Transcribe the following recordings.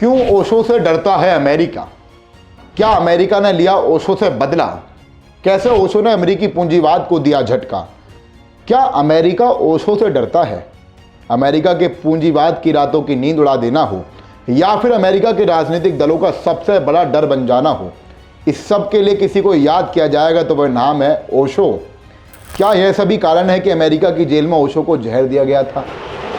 क्यों ओशो से डरता है अमेरिका? क्या अमेरिका ने लिया ओशो से बदला? कैसे ओशो ने अमेरिकी पूंजीवाद को दिया झटका? क्या अमेरिका ओशो से डरता है? अमेरिका के पूंजीवाद की रातों की नींद उड़ा देना हो, या फिर अमेरिका के राजनीतिक दलों का सबसे बड़ा डर बन जाना हो? इस सब के लिए किसी को याद किया जाएगा तो वह नाम है ओशो। क्या यह सभी कारण है कि अमेरिका की जेल में ओशो को जहर दिया गया था?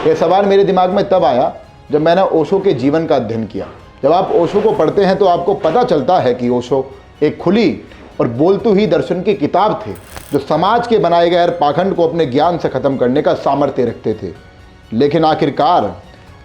यह सवाल मेरे दिमाग में तब आया जब मैंने ओशो के जीवन का अध्ययन किया। जब आप ओशो को पढ़ते हैं तो आपको पता चलता है कि ओशो एक खुली और बोलती हुई दर्शन की किताब थे, जो समाज के बनाए गए हर पाखंड को अपने ज्ञान से ख़त्म करने का सामर्थ्य रखते थे। लेकिन आखिरकार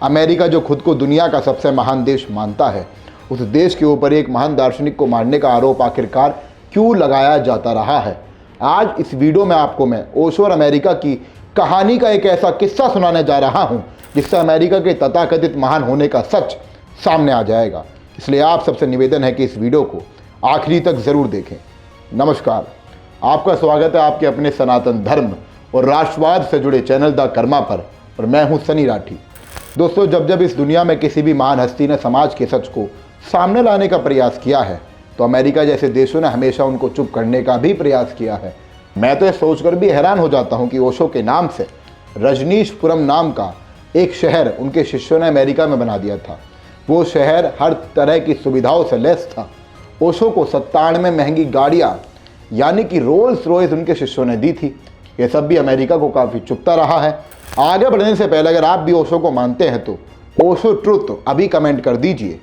अमेरिका, जो खुद को दुनिया का सबसे महान देश मानता है, उस देश के ऊपर एक महान दार्शनिक को मारने का आरोप आखिरकार क्यों लगाया जाता रहा है? आज इस वीडियो में आपको मैं ओशो और अमेरिका की कहानी का एक ऐसा किस्सा सुनाने जा रहा हूं जिससे अमेरिका के तथाकथित महान होने का सच सामने आ जाएगा। इसलिए आप सबसे निवेदन है कि इस वीडियो को आखिरी तक ज़रूर देखें। नमस्कार, आपका स्वागत है आपके अपने सनातन धर्म और राष्ट्रवाद से जुड़े चैनल द कर्मा पर, और मैं हूं सनी राठी। दोस्तों, जब इस दुनिया में किसी भी महान हस्ती ने समाज के सच को सामने लाने का प्रयास किया है, तो अमेरिका जैसे देशों ने हमेशा उनको चुप करने का भी प्रयास किया है। मैं तो यह सोचकर भी हैरान हो जाता हूं कि ओशो के नाम से रजनीशपुरम नाम का एक शहर उनके शिष्यों ने अमेरिका में बना दिया था। वो शहर हर तरह की सुविधाओं से लैस था। ओशो को 97 महंगी गाड़ियाँ यानी कि रोल्स रॉयस उनके शिष्यों ने दी थी। ये सब भी अमेरिका को काफ़ी चुभता रहा है। आगे बढ़ने से पहले अगर आप भी ओशो को मानते हैं तो ओशो ट्रुथ अभी कमेंट कर दीजिए।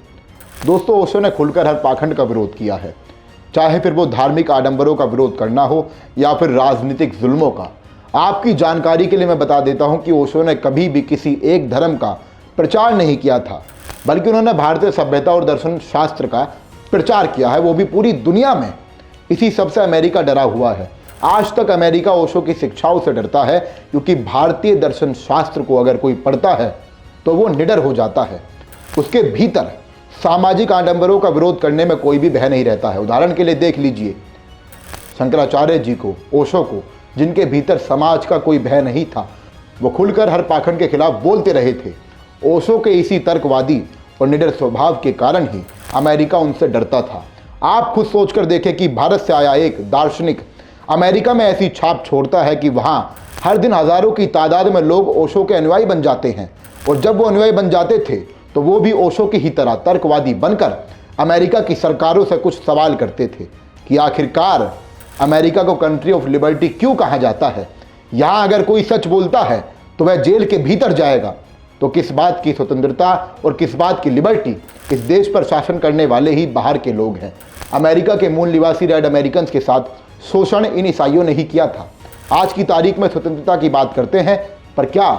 दोस्तों, ओशो ने खुलकर हर पाखंड का विरोध किया है, चाहे फिर वो धार्मिक आडंबरों का विरोध करना हो या फिर राजनीतिक जुल्मों का। आपकी जानकारी के लिए मैं बता देता हूं कि ओशो ने कभी भी किसी एक धर्म का प्रचार नहीं किया था, बल्कि उन्होंने भारतीय सभ्यता और दर्शन शास्त्र का प्रचार किया है, वो भी पूरी दुनिया में। इसी सबसे अमेरिका डरा हुआ है। आज तक अमेरिका ओशो की शिक्षाओं से डरता है, क्योंकि भारतीय दर्शन शास्त्र को अगर कोई पढ़ता है तो वो निडर हो जाता है। उसके भीतर सामाजिक आडंबरों का विरोध करने में कोई भी भय नहीं रहता है। उदाहरण के लिए देख लीजिए शंकराचार्य जी को, ओशो को, जिनके भीतर समाज का कोई भय नहीं था। वो खुलकर हर पाखंड के खिलाफ बोलते रहे थे। ओशो के इसी तर्कवादी और निडर स्वभाव के कारण ही अमेरिका उनसे डरता था। आप खुद सोचकर देखें कि भारत से आया एक दार्शनिक अमेरिका में ऐसी छाप छोड़ता है कि वहाँ हर दिन हजारों की तादाद में लोग ओशो के अनुयायी बन जाते हैं। और जब वो अनुयायी बन जाते थे तो वो भी ओशो की ही तरह तर्कवादी बनकर अमेरिका की सरकारों से कुछ सवाल करते थे कि आखिरकार अमेरिका को कंट्री ऑफ लिबर्टी क्यों कहा जाता है। यहाँ अगर कोई सच बोलता है तो वह जेल के भीतर जाएगा, तो किस बात की स्वतंत्रता और किस बात की लिबर्टी? इस देश पर शासन करने वाले ही बाहर के लोग हैं। अमेरिका के मूल निवासी रेड अमेरिकन के साथ शोषण इन ईसाइयों ने ही किया था। आज की तारीख में स्वतंत्रता की बात करते हैं, पर क्या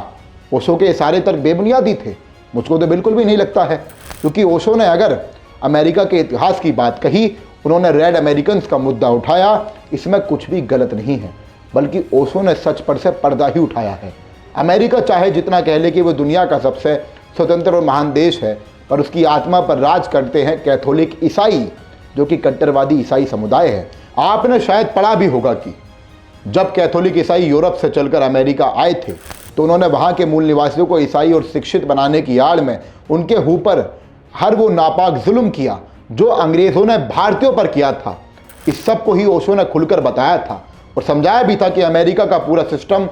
ओशो के सारे तर्क बेबुनियादी थे? मुझको तो बिल्कुल भी नहीं लगता है, क्योंकि ओशो ने अगर अमेरिका के इतिहास की बात कही, उन्होंने रेड अमेरिकन का मुद्दा उठाया, इसमें कुछ भी गलत नहीं है, बल्कि ओशो ने सच पर से पर्दा ही उठाया है। अमेरिका चाहे जितना कह ले कि वो दुनिया का सबसे स्वतंत्र और महान देश है, पर उसकी आत्मा पर राज करते हैं कैथोलिक ईसाई, जो कि कट्टरवादी ईसाई समुदाय है। आपने शायद पढ़ा भी होगा कि जब कैथोलिक ईसाई यूरोप से चलकर अमेरिका आए थे, तो उन्होंने वहाँ के मूल निवासियों को ईसाई और शिक्षित बनाने की आड़ में उनके ऊपर हर वो नापाक जुल्म किया जो अंग्रेज़ों ने भारतीयों पर किया था। इस सब को ही ओशो ने खुलकर बताया था और समझाया भी था कि अमेरिका का पूरा सिस्टम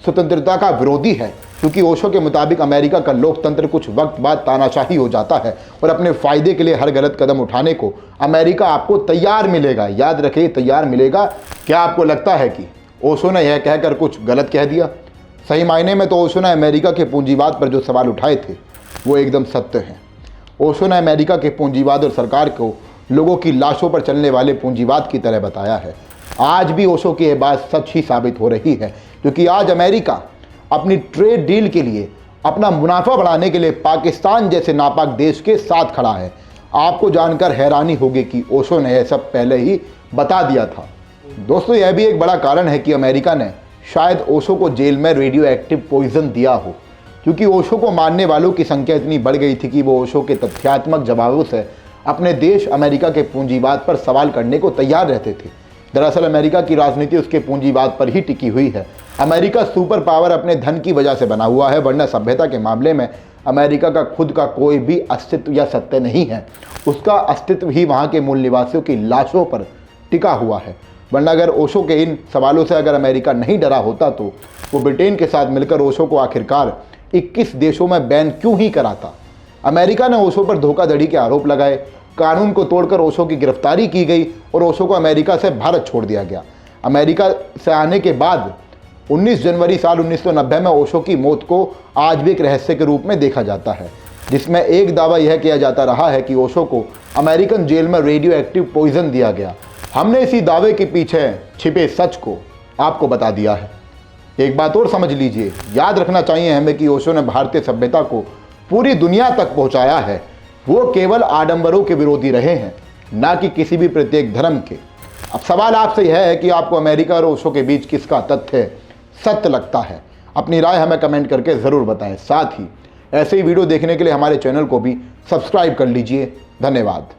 स्वतंत्रता का विरोधी है, क्योंकि ओशो के मुताबिक अमेरिका का लोकतंत्र कुछ वक्त बाद तानाशाही हो जाता है और अपने फ़ायदे के लिए हर गलत कदम उठाने को अमेरिका आपको तैयार मिलेगा। याद रखिए, तैयार मिलेगा। क्या आपको लगता है कि ओशो ने यह कहकर कुछ गलत कह दिया? सही मायने में तो ओशो ने अमेरिका के पूंजीवाद पर जो सवाल उठाए थे वो एकदम सत्य हैं। ओशो ने अमेरिका के पूंजीवाद और सरकार को लोगों की लाशों पर चलने वाले पूंजीवाद की तरह बताया है। आज भी ओशो की यह बात सच ही साबित हो रही है, क्योंकि आज अमेरिका अपनी ट्रेड डील के लिए, अपना मुनाफा बढ़ाने के लिए पाकिस्तान जैसे नापाक देश के साथ खड़ा है। आपको जानकर हैरानी होगी कि ओशो ने यह सब पहले ही बता दिया था। दोस्तों, यह भी एक बड़ा कारण है कि अमेरिका ने शायद ओशो को जेल में रेडियो एक्टिव पॉइजन दिया हो, क्योंकि ओशो को मानने वालों की संख्या इतनी बढ़ गई थी कि वो ओशो के तथ्यात्मक जवाबों से अपने देश अमेरिका के पूंजीवाद पर सवाल करने को तैयार रहते थे। दरअसल अमेरिका की राजनीति उसके पूंजीवाद पर ही टिकी हुई है। अमेरिका सुपर पावर अपने धन की वजह से बना हुआ है, वरना सभ्यता के मामले में अमेरिका का खुद का कोई भी अस्तित्व या सत्य नहीं है। उसका अस्तित्व ही वहाँ के मूल निवासियों की लाशों पर टिका हुआ है। वरना अगर ओशो के इन सवालों से अगर अमेरिका नहीं डरा होता तो वो ब्रिटेन के साथ मिलकर ओशो को आखिरकार 21 देशों में बैन क्यों ही कराता। अमेरिका ने ओशो पर धोखाधड़ी के आरोप लगाए, कानून को तोड़कर ओशो की गिरफ्तारी की गई और ओशो को अमेरिका से भारत छोड़ दिया गया। अमेरिका से आने के बाद 19 जनवरी साल 1990 में ओशो की मौत को आज भी एक रहस्य के रूप में देखा जाता है, जिसमें एक दावा यह किया जाता रहा है कि ओशो को अमेरिकन जेल में रेडियो एक्टिव पॉइजन दिया गया। हमने इसी दावे के पीछे छिपे सच को आपको बता दिया है। एक बात और समझ लीजिए, याद रखना चाहिए हमें कि ओशो ने भारतीय सभ्यता को पूरी दुनिया तक पहुंचाया है। वो केवल आडंबरों के विरोधी रहे हैं, ना कि किसी भी प्रत्येक धर्म के। अब सवाल आपसे यह है कि आपको अमेरिका और ओशो के बीच किसका तथ्य सत्य लगता है। अपनी राय हमें कमेंट करके ज़रूर बताएं। साथ ही ऐसे ही वीडियो देखने के लिए हमारे चैनल को भी सब्सक्राइब कर लीजिए। धन्यवाद।